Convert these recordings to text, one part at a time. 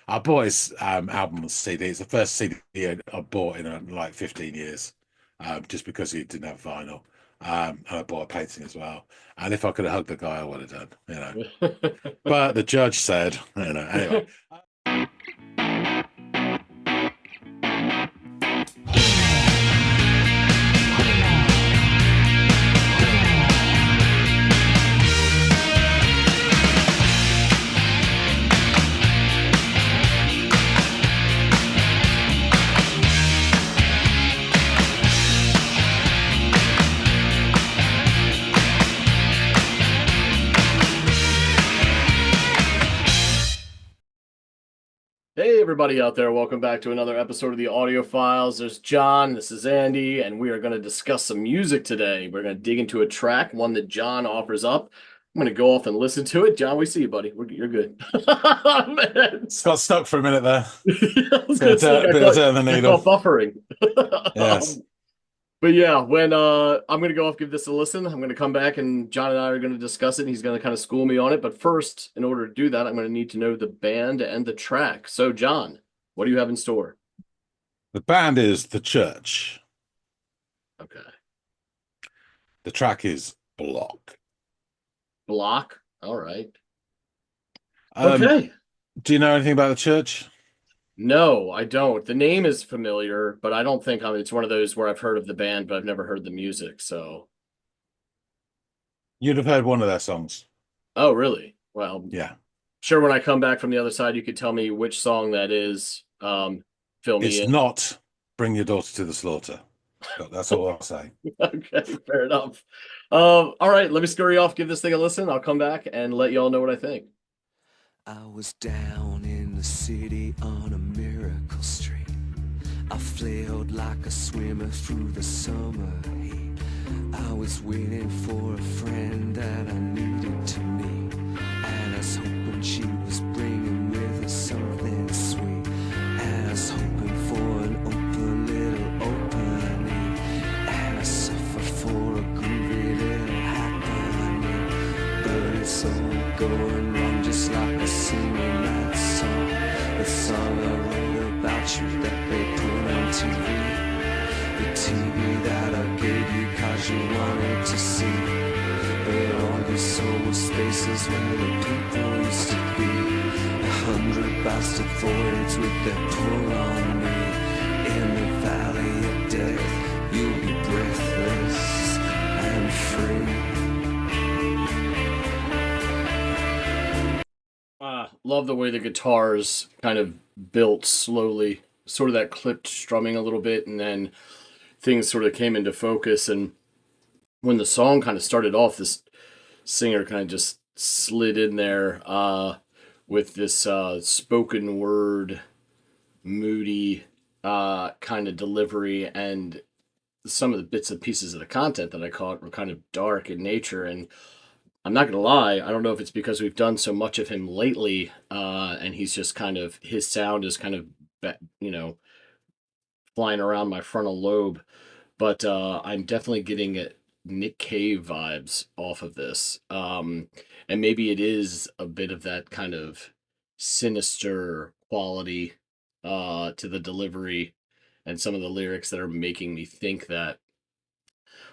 I bought his album on CD. It's the first CD I bought in like 15 years, just because he didn't have vinyl. And I bought a painting as well. And if I could have hugged the guy, I would have done. But the judge said, anyway. Hey, everybody out there. Welcome back to another episode of the Audiophiles. There's John, this is Andy, and we are going to discuss some music today. We're going to dig into a track, one that John offers up. I'm going to go off and listen to it. John, we see you, buddy. You're good. Man. Got stuck for a minute there. I was Bit going to say, of dirt in the I needle. caught buffering. Yes. But yeah, when I'm going to go off, give this a listen. I'm going to come back and John and I are going to discuss it. And he's going to kind of school me on it. But first, in order to do that, I'm going to need to know the band and the track. So, John, what do you have in store? The band is The Church. Okay. The track is Block. Block. All right. Um, Okay. Do you know anything about The Church? No, I don't. The name is familiar, but I don't think it's one of those where I've heard of the band, but I've never heard the music. So, You'd have heard one of their songs. oh, really? Well, Yeah. sure. When I come back from the other side, you could tell me which song that is. Fill me It's in. not Bring Your Daughter to the Slaughter. But that's all I'll say. Okay, fair enough. All right, let me scurry off, give this thing a listen. I'll come back and let y'all know what I think. I was down in the city on a miracle street. I flailed like a swimmer through the summer heat. I was waiting for a friend that I needed to meet, and I was hoping she was bringing with her something sweet. And I was hoping for an open little opening, and I suffered for a groovy little happening. But it's all going wrong, just like a singing that song. The song I wrote about you that they put on TV. The TV that I gave you cause you wanted to see. But all you saw was spaces where the people used to be. 100 bastard voids with their pull on me. In the valley of death, you'll be breathless and free. Love the way the guitars kind of built slowly, sort of that clipped strumming a little bit, and then things sort of came into focus. And when the song kind of started off, this singer kind of just slid in there with this spoken word, moody kind of delivery, and some of the bits and pieces of the content that I caught were kind of dark in nature. And I'm not gonna lie, I don't know if it's because we've done so much of him lately, and he's just kind of his sound is kind of you know flying around my frontal lobe, but I'm definitely getting Nick Cave vibes off of this, and maybe it is a bit of that kind of sinister quality to the delivery and some of the lyrics that are making me think that.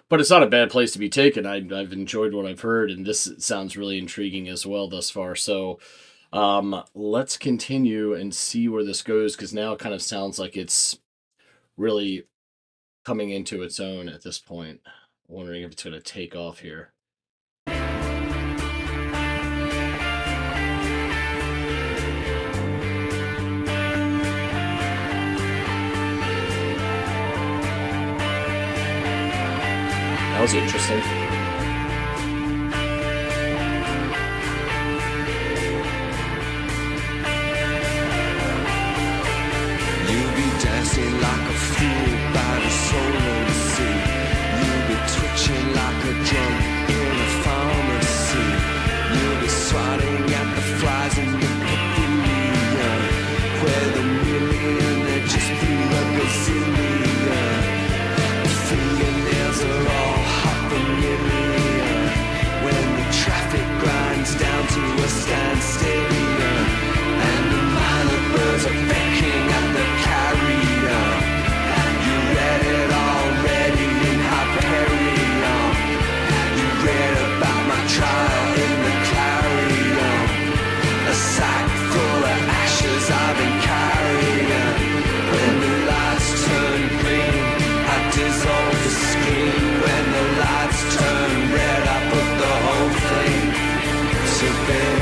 But it's not a bad place to be taken. I've enjoyed what I've heard, and this sounds really intriguing as well thus far. So let's continue and see where this goes, because now it kind of sounds like it's really coming into its own at this point. Wondering if it's going to take off here. That was interesting. You'll be dancing like a fool by the soul of the sea. You'll be twitching like a drum in a pharmacy. You'll be swatting at the flies in the pavilion, where the million they just feel a gazillion. The fingernails are all hot a million. When the traffic grinds down to a standstill, and the minor bird was baking at the carrier. You read it already in Hyperion. You read about my trial in the Clarion. A sack full of ashes I've been carrying. When the lights turn green, I dissolve the screen. When the lights turn red, I put the whole thing to bed.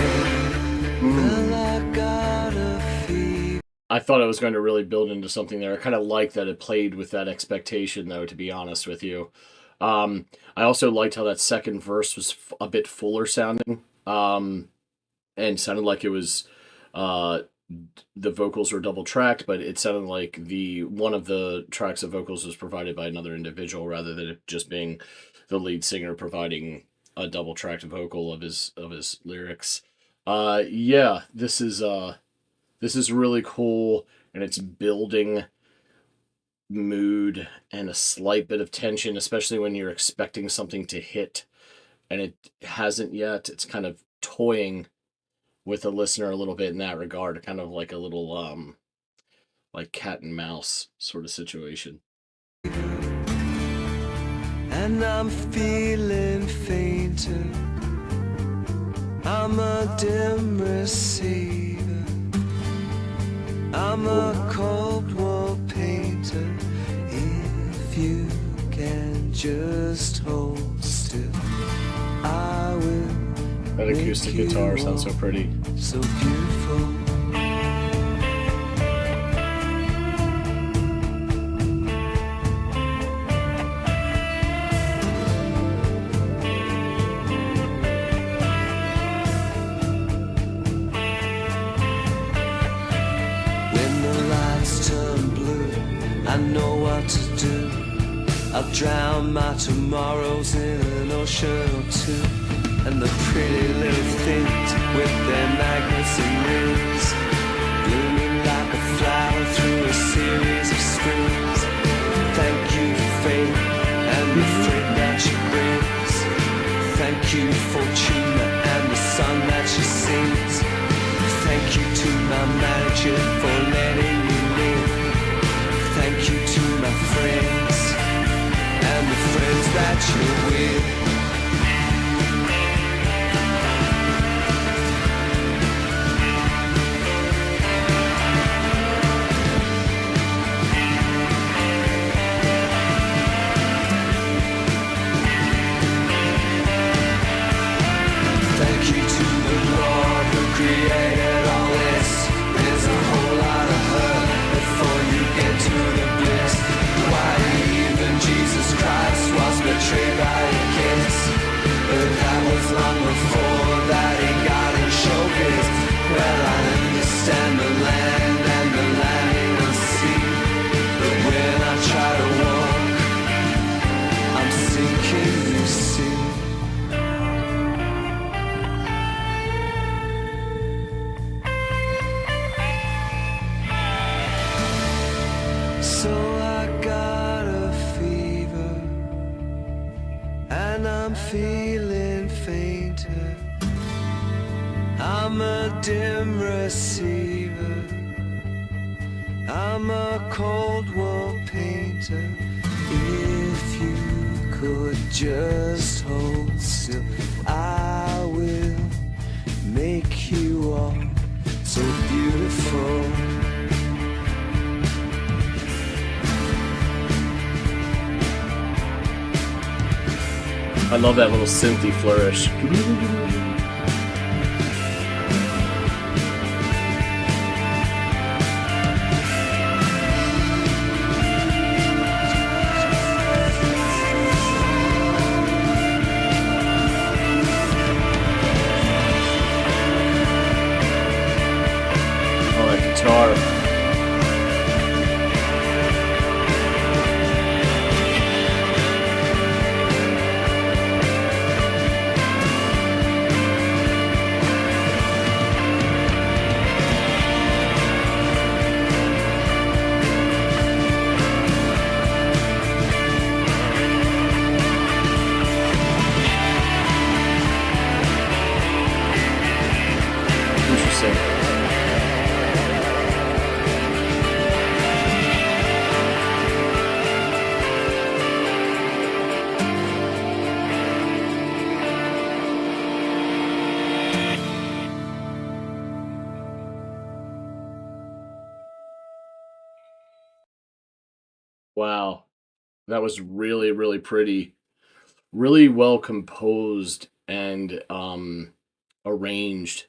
Well, I got a fever. I thought I was going to really build into something there. I kind of like that it played with that expectation, though, to be honest with you. I also liked how that second verse was a bit fuller sounding, and sounded like it was the vocals were double tracked, but it sounded like one of the tracks of vocals was provided by another individual rather than it just being the lead singer providing a double tracked vocal of his lyrics. Yeah, this is really cool, and it's building mood and a slight bit of tension, especially when you're expecting something to hit and it hasn't yet. It's kind of toying with the listener a little bit in that regard, kind of like a little like cat and mouse sort of situation. And I'm feeling fainter. I'm a dim receiver. I'm a cold wall painter. If you can just hold still, I will. That acoustic guitar sounds so pretty. So beautiful. When the lights turn blue, I know what to do. I'll drown my tomorrows in an ocean or two. And the pretty little things with their magnets and rings, blooming like a flower through a series of springs. Thank you, fate, and the freight that she brings. Thank you, Fortuna, and the sun that she sings. Thank you to my manager for letting me live. Thank you to my friends, and the friends that you're with. Created all this. There's a whole lot of hurt before you get to the bliss. Why even Jesus Christ was betrayed by a kiss. But that was long before that he got in showbiz. Well, I understand the land and the landing on sea, but when I try to walk, I'm sinking, you see. So I got a fever, and I'm feeling fainter. I'm a dim receiver. I'm a cold wall painter. If you could just hold still, I will make you all so beautiful. I love that little synthy flourish. Oh, that guitar. Interesting. Wow. That was really, really pretty. Really well composed and arranged,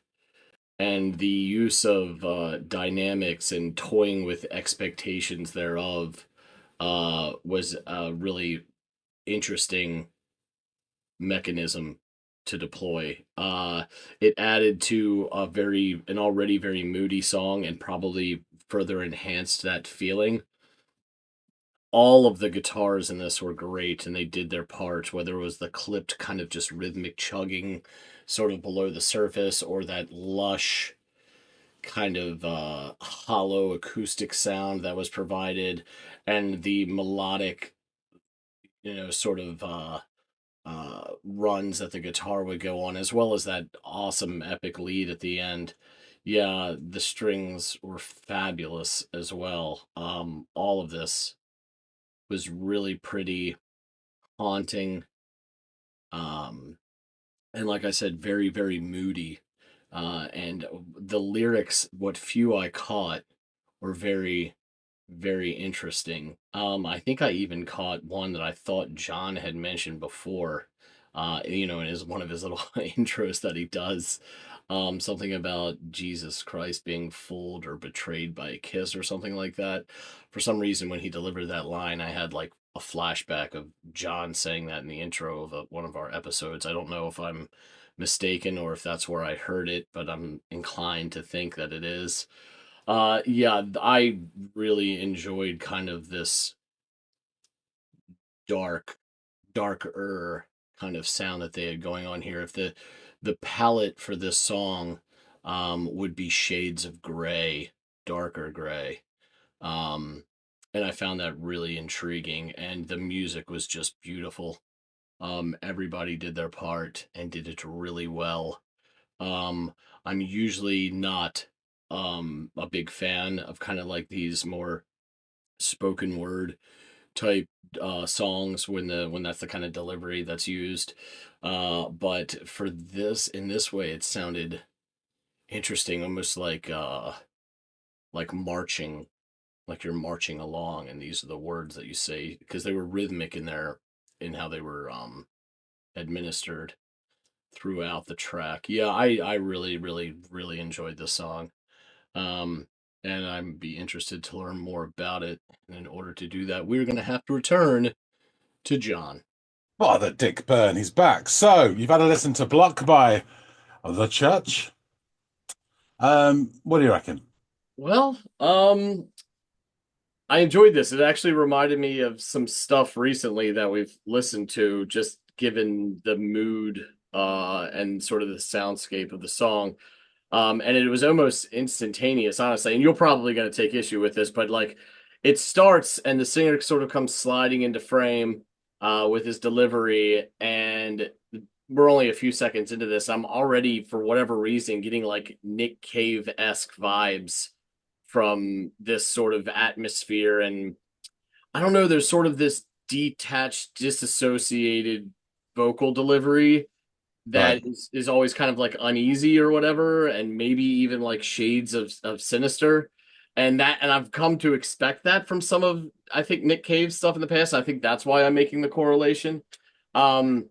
and the use of dynamics and toying with expectations thereof was a really interesting mechanism to deploy. It added to an already very moody song and probably further enhanced that feeling. All of the guitars in this were great and they did their part, whether it was the clipped kind of just rhythmic chugging sort of below the surface or that lush kind of hollow acoustic sound that was provided, and the melodic, sort of runs that the guitar would go on, as well as that awesome epic lead at the end. Yeah, the strings were fabulous as well. All of this was really pretty, haunting, um, and like I said, very, very moody. And the lyrics, what few I caught, were very, very interesting. I think I even caught one that I thought John had mentioned before, in his one of his little intros that he does. Something about Jesus Christ being fooled or betrayed by a kiss or something like that. For some reason, when he delivered that line, I had like a flashback of John saying that in the intro of one of our episodes. I don't know if I'm mistaken or if that's where I heard it, but I'm inclined to think that it is. Yeah, I really enjoyed kind of this dark, darker kind of sound that they had going on here. If the palette for this song would be shades of gray, darker gray. Um, and I found that really intriguing, and the music was just beautiful. Everybody did their part and did it really well. Um, I'm usually not a big fan of kind of like these more spoken word type songs when that's the kind of delivery that's used. But for this, in this way, it sounded interesting, almost like marching, like you're marching along, and these are the words that you say because they were rhythmic in how they were administered throughout the track. Yeah, I really, really, really enjoyed this song. Um, and I'd be interested to learn more about it. And in order to do that, we're going to have to return to John. Father Dick Byrne, he's back. So you've had a listen to Block by The Church. What do you reckon? Well, I enjoyed this. It actually reminded me of some stuff recently that we've listened to, just given the mood and sort of the soundscape of the song. And it was almost instantaneous, honestly. And you're probably going to take issue with this, but like it starts and the singer sort of comes sliding into frame with his delivery, and we're only a few seconds into this. I'm already, for whatever reason, getting like Nick Cave-esque vibes from this sort of atmosphere. And I don't know, there's sort of this detached, disassociated vocal delivery Right. that is always kind of like uneasy or whatever, and maybe even like shades of sinister. And I've come to expect that from some of, I think, Nick Cave's stuff in the past. I think that's why I'm making the correlation. Um,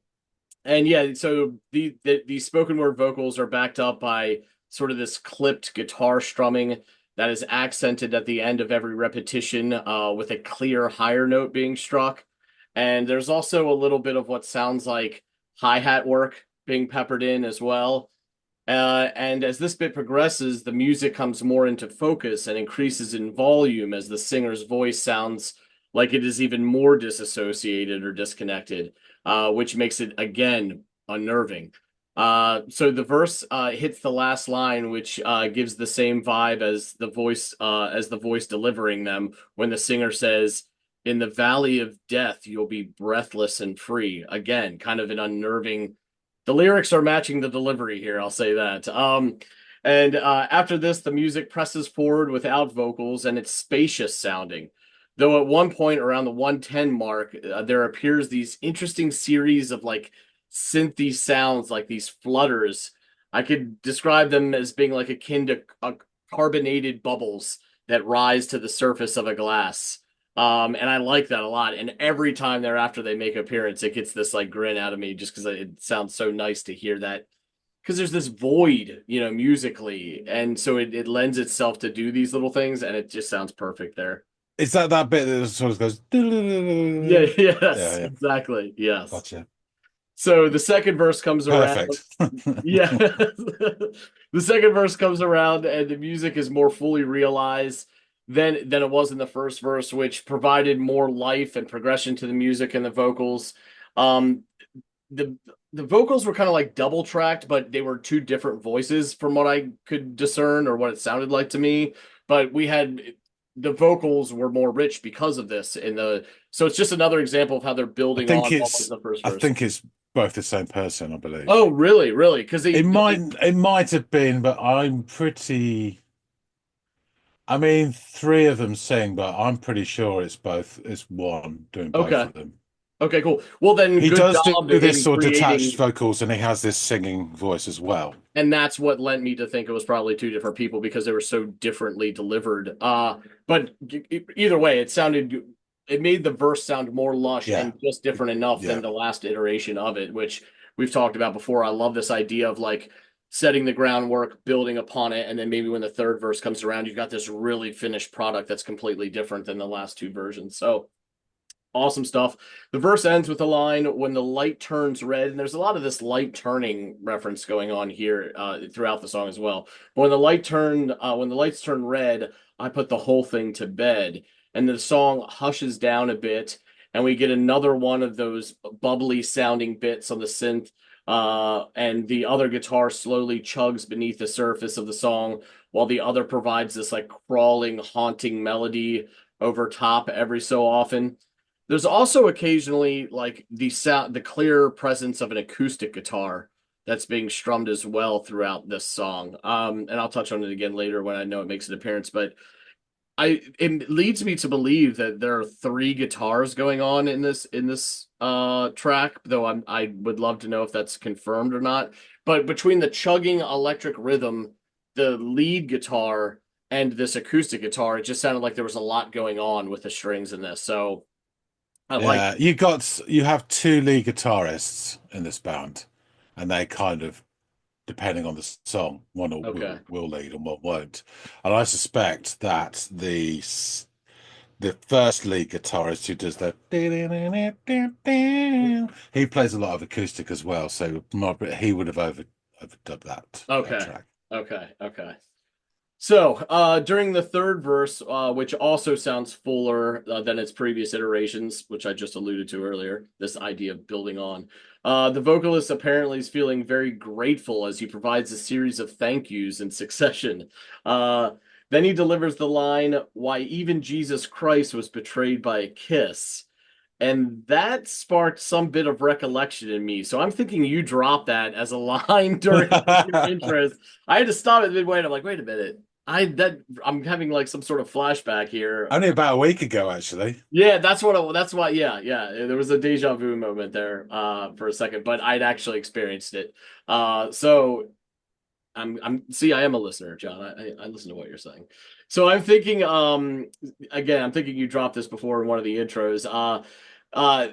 and yeah, so these spoken word vocals are backed up by sort of this clipped guitar strumming that is accented at the end of every repetition with a clear higher note being struck. And there's also a little bit of what sounds like hi-hat work being peppered in as well. And as this bit progresses, the music comes more into focus and increases in volume as the singer's voice sounds like it is even more disassociated or disconnected, which makes it again unnerving. So the verse hits the last line, which gives the same vibe as the voice delivering them when the singer says, "In the valley of death, you'll be breathless and free." Again, kind of an unnerving. The lyrics are matching the delivery here, I'll say that. And after this, the music presses forward without vocals, and it's spacious sounding. Though at one point around the 110 mark, there appears these interesting series of like synthy sounds, like these flutters. I could describe them as being like akin to carbonated bubbles that rise to the surface of a glass. And I like that a lot. And every time thereafter they make an appearance, it gets this like grin out of me just because it sounds so nice to hear that. Because there's this void, musically, and so it lends itself to do these little things, and it just sounds perfect there. Is that bit that sort of goes? Yeah, Yeah, yes, yeah. exactly. Yes. Gotcha. So the second verse comes around. Perfect. Yeah. The second verse comes around and the music is more fully realized than it was in the first verse, which provided more life and progression to the music and the vocals. Um, the the vocals were kind of like double tracked, but they were two different voices from what I could discern or what it sounded like to me. But we had the vocals were more rich because of this in the so it's just another example of how they're I building think on what was it's the first I verse. think it's both the same person, I believe. Oh, really? Really? Because It might have been, but I mean, three of them sing, but I'm pretty sure it's one doing both okay. of them. Okay, cool. Well, then He good does do job this in sort of detached creating, vocals, and he has this singing voice as well. and that's what led me to think it was probably two different people because they were so differently delivered. But either way, it made the verse sound more lush Yeah, and just different enough than yeah. the last iteration of it, which we've talked about before. I love this idea of like setting the groundwork, building upon it, and then maybe when the third verse comes around, you've got this really finished product that's completely different than the last two versions. So awesome stuff. The verse ends with a line, when the light turns red, and there's a lot of this light turning reference going on here throughout the song as well. But when the lights turn red, I put the whole thing to bed. And the song hushes down a bit, and we get another one of those bubbly sounding bits on the synth. And the other guitar slowly chugs beneath the surface of the song, while the other provides this like crawling, haunting melody over top every so often. There's also occasionally like the clear presence of an acoustic guitar that's being strummed as well throughout this song. And I'll touch on it again later when I know it makes an appearance. But it leads me to believe that there are three guitars going on in this track, though I would love to know if that's confirmed or not. But between the chugging electric rhythm, the lead guitar, and this acoustic guitar, it just sounded like there was a lot going on with the strings in this. So I like. Yeah, you have two lead guitarists in this band, and they kind of, depending on the song, one will Okay. will lead and one won't. And I suspect that the first lead guitarist who does that, he plays a lot of acoustic as well, so he would have overdubbed that Okay. track. Okay. Okay. So, during the third verse, which also sounds fuller than its previous iterations, which I just alluded to earlier, this idea of building on, the vocalist apparently is feeling very grateful as he provides a series of thank yous in succession. Uh, then he delivers the line, "Why even Jesus Christ was betrayed by a kiss." And that sparked some bit of recollection in me. So I'm thinking you dropped that as a line during one of your intros. I had to stop it midway and I'm like, wait a minute. I'm having like some sort of flashback here. Only about a week ago, actually. Yeah, that's why yeah. There was a deja vu moment there for a second, but I'd actually experienced it. So I am a listener, John. I listen to what you're saying. So I'm thinking again, I'm thinking you dropped this before in one of the intros. Uh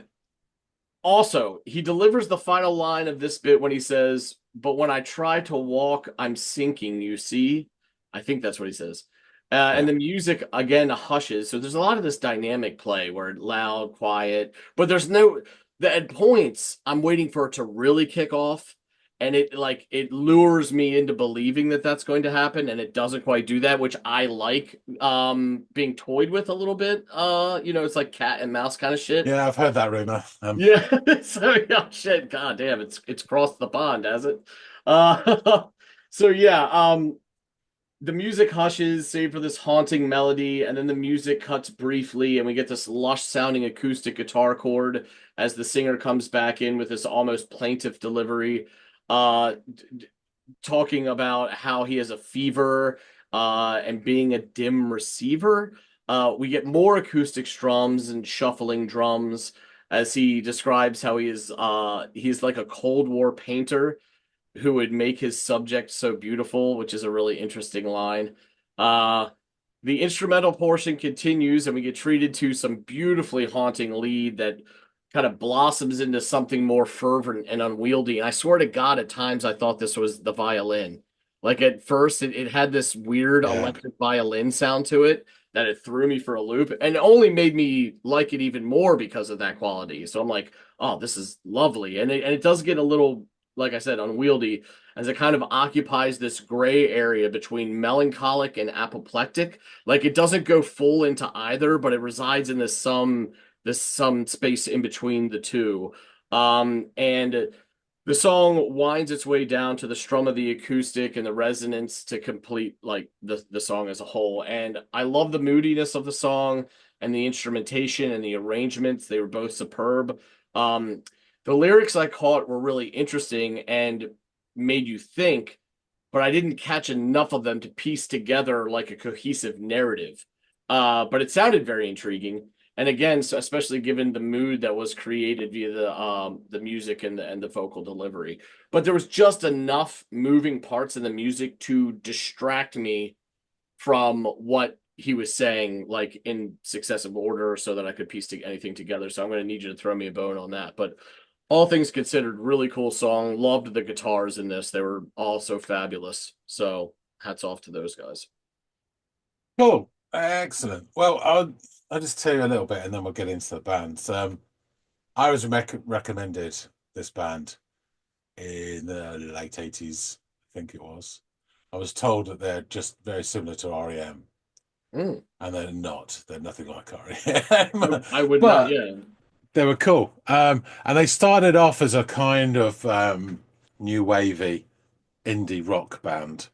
Also, he delivers the final line of this bit when he says, "But when I try to walk, I'm sinking, you see." I think that's what he says. And Yeah. the music again hushes. So there's a lot of this dynamic play where loud, quiet, but there's no, at points, I'm waiting for it to really kick off. And it lures me into believing that that's going to happen, and it doesn't quite do that, which I like being toyed with a little bit. It's like cat and mouse kind of shit. Yeah, I've heard that rumor. Yeah. So yeah, shit. God damn, it's crossed the pond, has it? Uh, so yeah. The music hushes, save for this haunting melody, and then the music cuts briefly, and we get this lush sounding acoustic guitar chord as the singer comes back in with this almost plaintive delivery, talking about how he has a fever, and being a dim receiver. We get more acoustic strums and shuffling drums as he describes how he's like a Cold War painter who would make his subject so beautiful, which is a really interesting line. Uh, the instrumental portion continues, and we get treated to some beautifully haunting lead that kind of blossoms into something more fervent and unwieldy. And I swear to God, at times I thought this was the violin. Like at first, it had this weird Yeah. electric violin sound to it that it threw me for a loop, and it only made me like it even more because of that quality. So I'm like, oh, this is lovely, and it does get a little, like I said, unwieldy as it kind of occupies this gray area between melancholic and apoplectic. Like it doesn't go full into either, but it resides in this some space in between the two. And the song winds its way down to the strum of the acoustic and the resonance to complete like the song as a whole. And I love the moodiness of the song and the instrumentation and the arrangements. They were both superb. Um, the lyrics I caught were really interesting and made you think, but I didn't catch enough of them to piece together like a cohesive narrative. But it sounded very intriguing. And again, so especially given the mood that was created via the music and the vocal delivery. But there was just enough moving parts in the music to distract me from what he was saying, like in successive order, so that I could piece anything together. So I'm going to need you to throw me a bone on that. But all things considered, really cool song. Loved the guitars in this; they were all so fabulous. So hats off to those guys. Cool. Excellent. Well, I'll just tell you a little bit and then we'll get into the bands. I was recommended this band in the late 80s, I think it was. I was told that they're just very similar to REM, Mm. and they're not. They're nothing like REM. I would not, But yeah. they were cool. And they started off as a kind of new wavy indie rock band,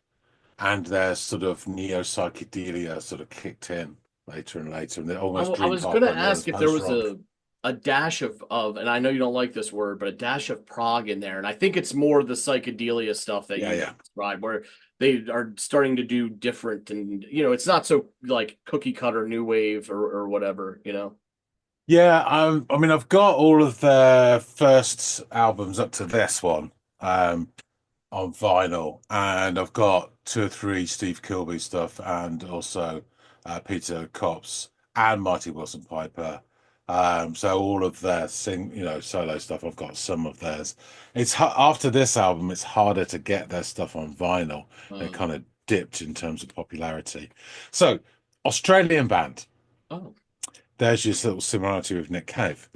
and their sort of neo psychedelia sort of kicked in later and later, and they're almost I dream was pop gonna and then ask if there post was rock. a dash of, and I know you don't like this word, but a dash of prog in there, and I think it's more the psychedelia stuff that Yeah, you yeah. described, where they are starting to do different, and it's not so like cookie cutter new wave or whatever. Yeah, I mean, I've got all of their first albums up to this one on vinyl, and I've got two or three Steve Kilbey stuff, and also Peter Kopp's and Marty Wilson Piper. So all of their solo stuff, I've got some of theirs. After this album, it's harder to get their stuff on vinyl. It Uh, kind of dipped in terms of popularity. So, Australian band. oh, There's your little similarity with Nick Cave.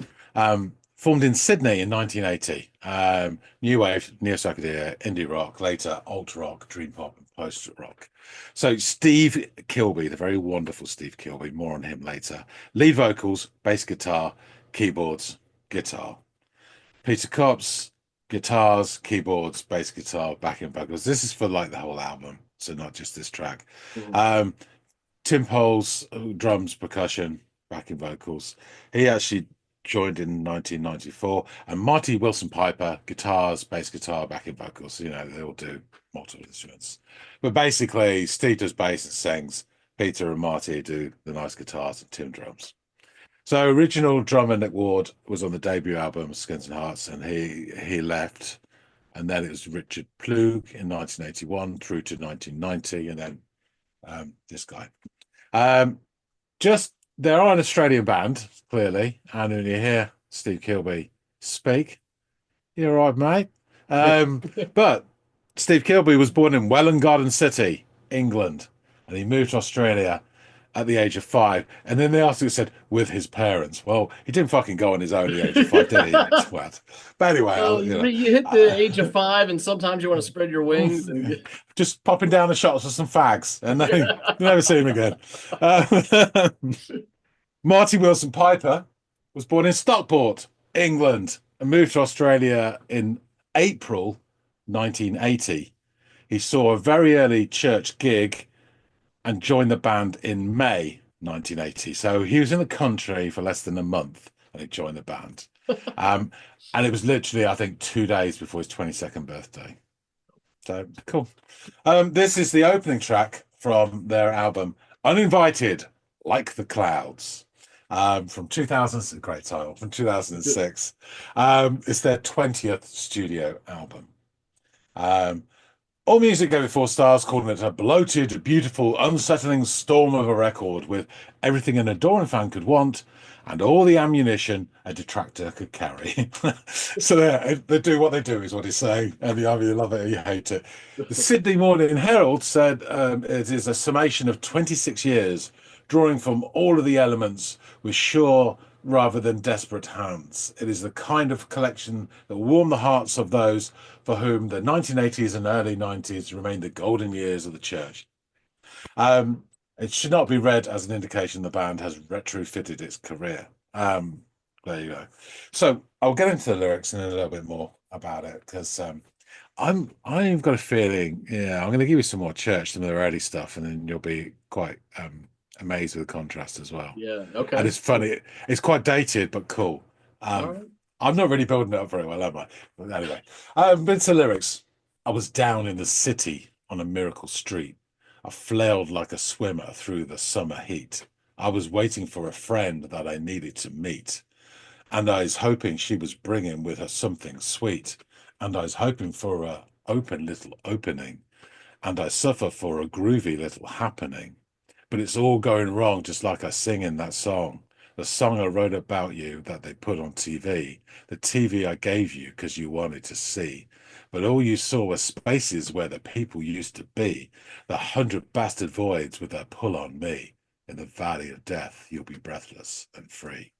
Formed in Sydney in 1980. New wave, neo psychedelia, indie rock, later alt rock, dream pop, and post rock. So Steve Kilbey, the very wonderful Steve Kilbey, more on him later. Lead vocals, bass guitar, keyboards, guitar. Peter Kopp's guitars, keyboards, bass guitar, backing vocals. This is for like the whole album, so not just this track. mhm. Um, Tim Poles, drums, percussion, backing vocals. He actually joined in 1994. And Marty Wilson Piper, guitars, bass guitar, backing vocals. They all do multiple instruments. But basically, Steve does bass and sings. Peter and Marty do the nice guitars and Tim drums. So original drummer Nick Ward was on the debut album Skins and Hearts, and he left. And then it was Richard Plug in 1981 through to 1990, and then this guy. Um, just They are an Australian band, clearly, and when you hear Steve Kilbey speak, you're all right, mate. But Steve Kilbey was born in Welland Garden City, England, and he moved to Australia at the age of 5. And then they asked him, he said, with his parents. Well, he didn't fucking go on his own at the age of 5, did he? Twat. But anyway, Well, you hit the age of 5, and sometimes you want to spread your wings and get... just popping down the shots for some fags, and then you never see him again. Uh, Marty Wilson Piper was born in Stockport, England, and moved to Australia in April 1980. He saw a very early church gig and joined the band in May 1980. So he was in the country for less than a month and he joined the band. And it was literally, I think, 2 days before his 22nd birthday. So cool. This is the opening track from their album Uninvited, Like the Clouds. From 2000, great title, from 2006. It's their 20th studio album. All Music gave it 4 stars, calling it a bloated, beautiful, unsettling storm of a record with everything an adoring fan could want and all the ammunition a detractor could carry. So they do what they do, is what he's saying. And either you love it or you hate it. The Sydney Morning Herald said it is a summation of 26 years, drawing from all of the elements with sure rather than desperate hands. It is the kind of collection that warm the hearts of those for whom the 1980s and early 90s remain the golden years of the church. It should not be read as an indication the band has retrofitted its career. There you go. So I'll get into the lyrics in a little bit more about it because I've got a feeling, yeah, I'm going to give you some more church, some of the early stuff, and then you'll be quite amazed with the contrast as well. Yeah. Okay. And it's funny. It's quite dated, but cool. All right. I'm not really building it up very well, am I? But anyway, bits of lyrics. I was down in the city on a miracle street. I flailed like a swimmer through the summer heat. I was waiting for a friend that I needed to meet. And I was hoping she was bringing with her something sweet. And I was hoping for a open little opening. And I suffer for a groovy little happening. But it's all going wrong, just like I sing in that song. The song I wrote about you that they put on TV. The TV I gave you because you wanted to see. But all you saw were spaces where the people used to be. The 100 bastard voids with their pull on me. In the valley of death, you'll be breathless and free.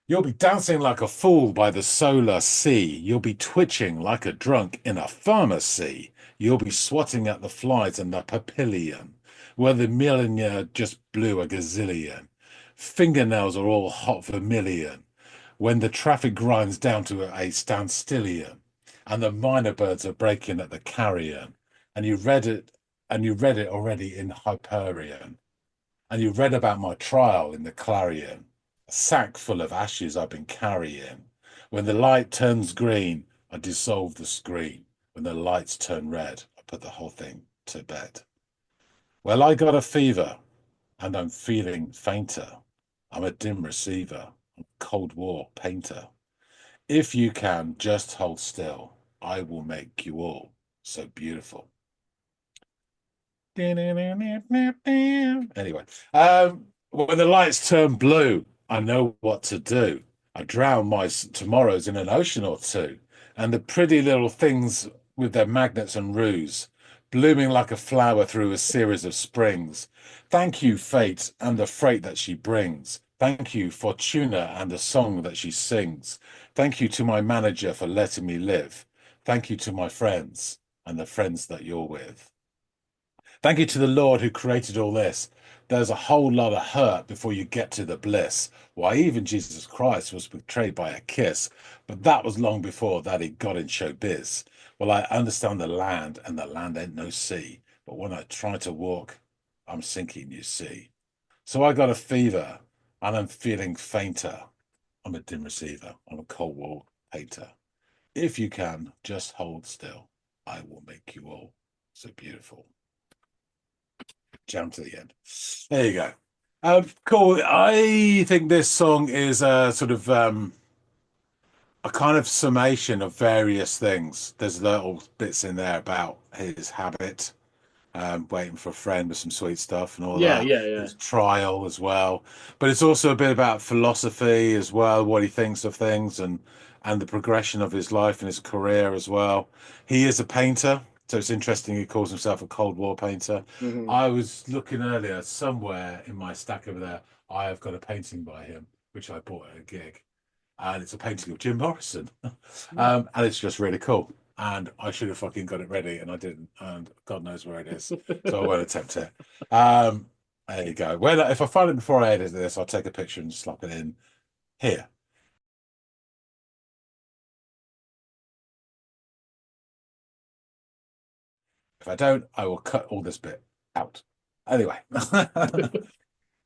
You'll be dancing like a fool by the solar sea. You'll be twitching like a drunk in a pharmacy. You'll be swatting at the flies in the papillion, where the millionaire just blew a gazillion. Fingernails are all hot vermilion, when the traffic grinds down to a standstillion, and the minor birds are breaking at the carrion, and you read it already in Hyperion, and you read about my trial in the Clarion, a sack full of ashes I've been carrying. When the light turns green, I dissolve the screen. When the lights turn red, I put the whole thing to bed. Well, I got a fever, and I'm feeling fainter. I'm a dim receiver, I'm a Cold War painter. If you can just hold still, I will make you all so beautiful. Anyway, when the lights turn blue, I know what to do. I drown my tomorrows in an ocean or two, and the pretty little things with their magnets and ruse, blooming like a flower through a series of springs. Thank you, fate, and the freight that she brings. Thank you, Fortuna, and the song that she sings. Thank you to my manager for letting me live. Thank you to my friends and the friends that you're with. Thank you to the Lord who created all this. There's a whole lot of hurt before you get to the bliss. Why, even Jesus Christ was betrayed by a kiss, but that was long before that he got in showbiz. Well, I understand the land, and the land ain't no sea, but when I try to walk, I'm sinking, you see. So I got a fever, and I'm feeling fainter. I'm a dim receiver. I'm a Cold War painter. If you can, just hold still. I will make you all so beautiful. Jam to the end. There you go. Cool. I think this song is a sort of a kind of summation of various things. There's little bits in there about his habit, waiting for a friend with some sweet stuff and all Yeah. that. Yeah. His trial as well, but it's also a bit about philosophy as well, what he thinks of things, and the progression of his life and his career as well. He is a painter. So it's interesting he calls himself a Cold War painter. Mm-hmm. I was looking earlier, somewhere in my stack over there, I have got a painting by him, which I bought at a gig. And it's a painting of Jim Morrison. And it's just really cool. And I should have fucking got it ready, and I didn't. And God knows where it is. So I won't attempt it. There you go. Well, if I find it before I edit this, I'll take a picture and slap it in here. If I don't, I will cut all this bit out. Anyway.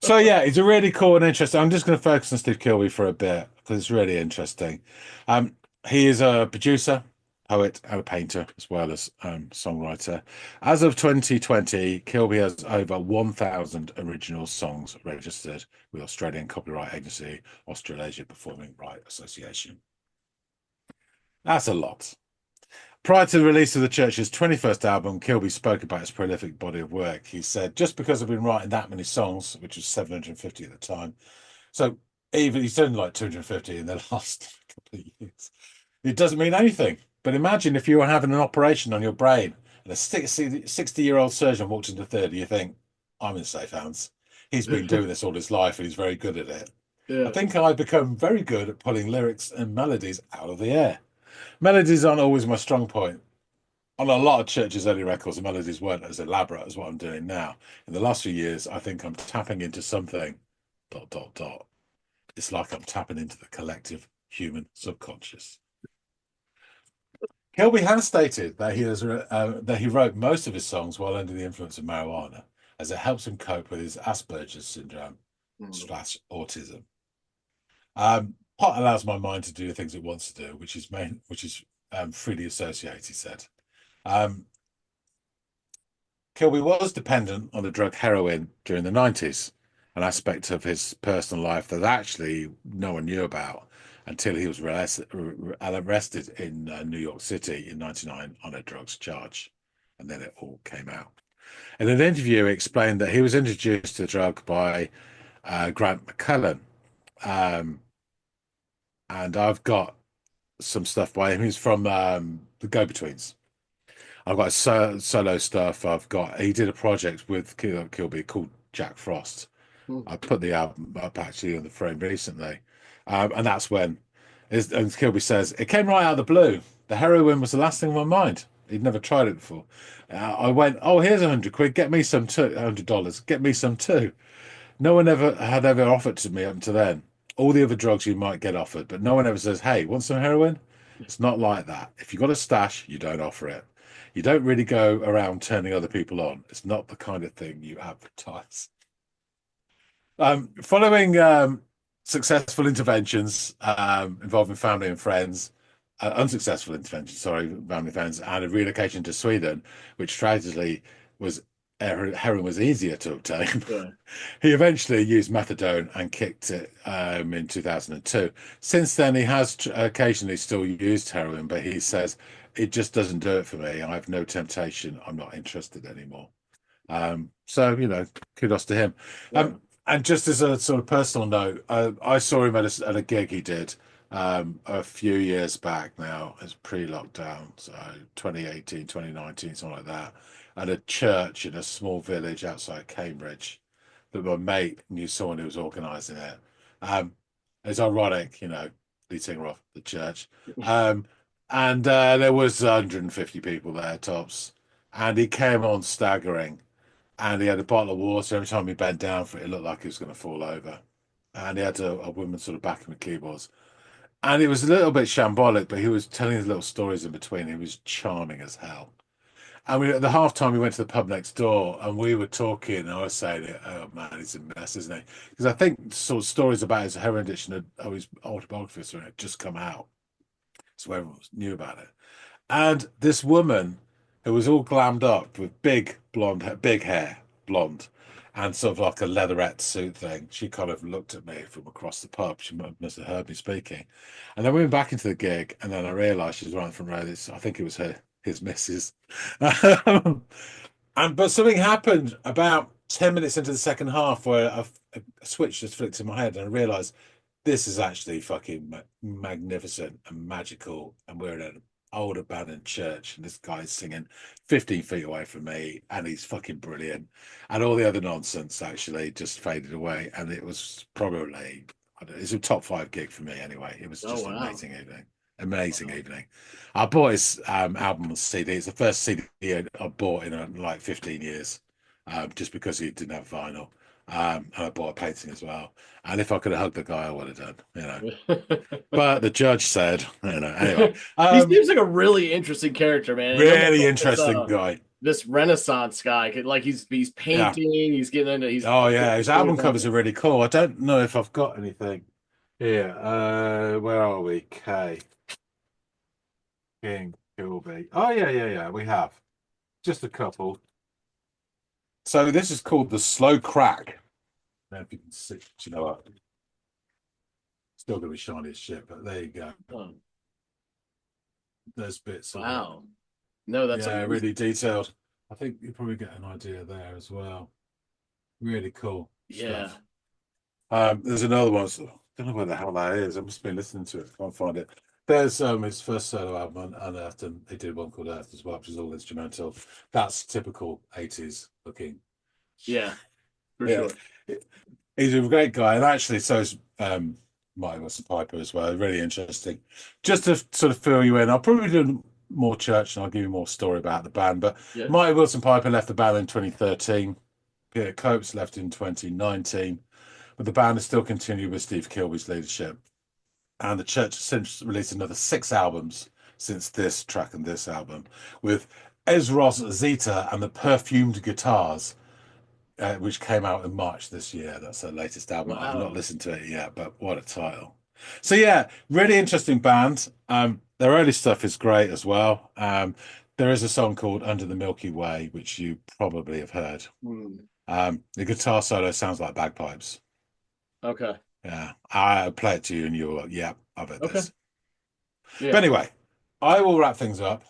So yeah, it's a really cool and interesting. I'm just going to focus on Steve Kilbey for a bit because it's really interesting. He is a producer, poet, and a painter, as well as songwriter. As of 2020, Kilbey has over 1,000 original songs registered with Australian Copyright Agency, Australasia Performing Right Association. That's a lot. Prior to the release of the Church's 21st album, Kilby spoke about his prolific body of work. He said, "Just because I've been writing that many songs, which was 750 at the time, so even he's done like 250 in the last couple of years, it doesn't mean anything. But imagine if you were having an operation on your brain and a 60-year-old surgeon walked into theatre, you think, I'm in safe hands. He's been doing this all his life and he's very good at it. I Yeah. think I've become very good at pulling lyrics and melodies out of the air. Melodies aren't always my strong point. On a lot of Church's early records, the melodies weren't as elaborate as what I'm doing now. In the last few years, I think I'm tapping into something, ... It's like I'm tapping into the collective human subconscious." Kilby has stated that he wrote most of his songs while under the influence of marijuana, as it helps him cope with his Asperger's syndrome / autism. Pot allows my mind to do the things it wants to do, which is freely associate, he said. Kilby was dependent on the drug heroin during the 90s, an aspect of his personal life that actually no one knew about until he was arrested in New York City in 1999 on a drugs charge. And then it all came out. In an interview, he explained that he was introduced to the drug by Grant McCullen. And I've got some stuff by him. He's from the Go-Betweens. I've got solo stuff. He did a project with Kilby called Jack Frost. I put the album up actually on the frame recently. And that's when, and Kilby says, it came right out of the blue. The heroin was the last thing on my mind. He'd never tried it before. I went, oh, here's £100. Get me some too. $100. Get me some too. No one had ever offered to me up to then. All the other drugs you might get offered, but no one ever says, hey, want some heroin? It's not like that. If you got a stash, you don't offer it. You don't really go around turning other people on. It's not the kind of thing you advertise. Following successful interventions involving family and friends, unsuccessful interventions, sorry, family and friends, and a relocation to Sweden, which tragically was heroin was easier to obtain. Yeah. He eventually used methadone and kicked it in 2002. Since then, he has occasionally still used heroin, but he says, it just doesn't do it for me. I have no temptation. I'm not interested anymore. So, kudos to him. Yeah. And just as a sort of personal note, I saw him at a gig he did a few years back now, as pre-lockdown, so 2018, 2019, something like that, at a church in a small village outside Cambridge. That my mate knew someone who was organising it. It's ironic, lead singer of the church. And there was 150 people there, tops. And he came on staggering. And he had a bottle of water. Every time he bent down for it, it looked like he was going to fall over. And he had a woman sort of backing the keyboards. And it was a little bit shambolic, but he was telling his little stories in between. He was charming as hell. And at the halftime, we went to the pub next door, and we were talking. And I was saying, "Oh man, he's a mess, isn't he?" Because I think sort of stories about his heroin addiction his autobiography had just come out, so everyone knew about it. And this woman who was all glammed up with big hair, blonde, and sort of like a leatherette suit thing. She kind of looked at me from across the pub. She must have heard me speaking. And then we went back into the gig, and then I realised she was right in front row. I think it was his missus. But something happened about 10 minutes into the second half where a switch just flicked in my head, and I realised this is actually fucking magnificent and magical, and we're in an old abandoned church, and this guy's singing 15 feet away from me, and he's fucking brilliant, and all the other nonsense actually just faded away, and it was probably, I don't know, it's a top 5 gig for me anyway. It was just an amazing evening. I bought his album on CD. It's the first CD I bought in like 15 years, just because he didn't have vinyl. And I bought a painting as well. And if I could have hugged the guy, I would have done, But the judge said, anyway. He seems like a really interesting character, man. Really interesting guy. This Renaissance guy, like he's painting, he's getting into. His album covers are really cool. I don't know if I've got anything here. Where are we? King Kilby. Oh yeah. We have just a couple. So this is called The Slow Crack. I don't know if you can see, what? Still gonna be shiny as shit, but there you go. There's bits of it. Wow. No, that's Yeah, amazing. really detailed. I think you probably get an idea there as well. Really cool Yeah. stuff. There's another one. I don't know where the hell that is. I must have been listening to it. Can't find it. There's his first solo album, Unearthed, and they did one called Earth as well, which is all instrumental. That's typical 80s looking. Yeah, for Yeah. sure. He's a great guy, and actually, so is Marty Wilson Piper as well. Really interesting. Just to sort of fill you in, I'll probably do more church and I'll give you more story about the band. But Yeah. Marty Wilson Piper left the band in 2013. Peter Copes left in 2019. But the band has still continued with Steve Kilby's leadership. And the church has since released another 6 albums since this track and this album, with Ezros Zeta and the Perfumed Guitars, which came out in March this year. That's her latest album. I've not Wow. listened to it yet, but what a title. So yeah, really interesting band. Their early stuff is great as well. There is a song called Under the Milky Way, which you probably have heard. Hmm. The guitar solo sounds like bagpipes. Okay. Yeah, I'll play it to you and you're like, yeah, I've heard Okay. this. Yeah. But anyway, I will wrap things up.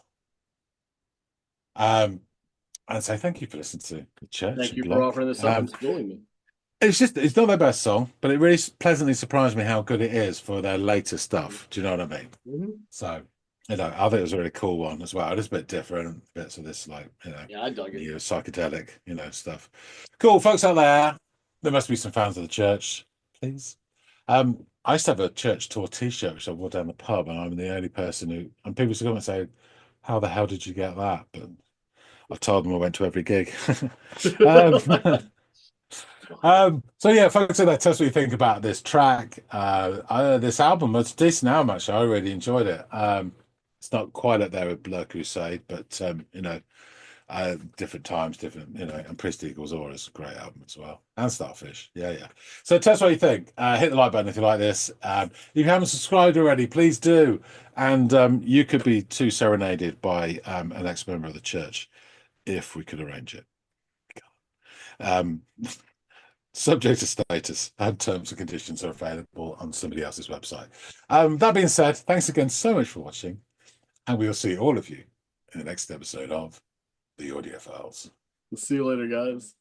And say thank you for listening to the church. Thank you for blog. offering this up and schooling me. It's not their best song, but it really pleasantly surprised me how good it is for their later stuff. Do you know what I mean? Mm-hmm. So, I think it was a really cool one as well. It's a bit different, bits of this, like, Yeah, I dug it. psychedelic, stuff. Cool, folks out there. There must be some fans of the church, please. I used to have a church tour T-shirt which I wore down the pub, and I'm the only person who. And people used to come and say, "How the hell did you get that?" But I told them I went to every gig. So yeah, folks, that tell us what you think about this track. This album, it's a decent album actually. I really enjoyed it. It's not quite up there with Blur Crusade, but different times, different, and Priest Equals Aura is a great album as well. And Starfish. Yeah. So tell us what you think. Hit the like button if you like this. If you haven't subscribed already, please do. And you could be too serenaded by an ex-member of the church if we could arrange it. Subject to status and terms and conditions are available on somebody else's website. That being said, thanks again so much for watching, and we'll see all of you in the next episode of the Audiophiles. See you later, guys.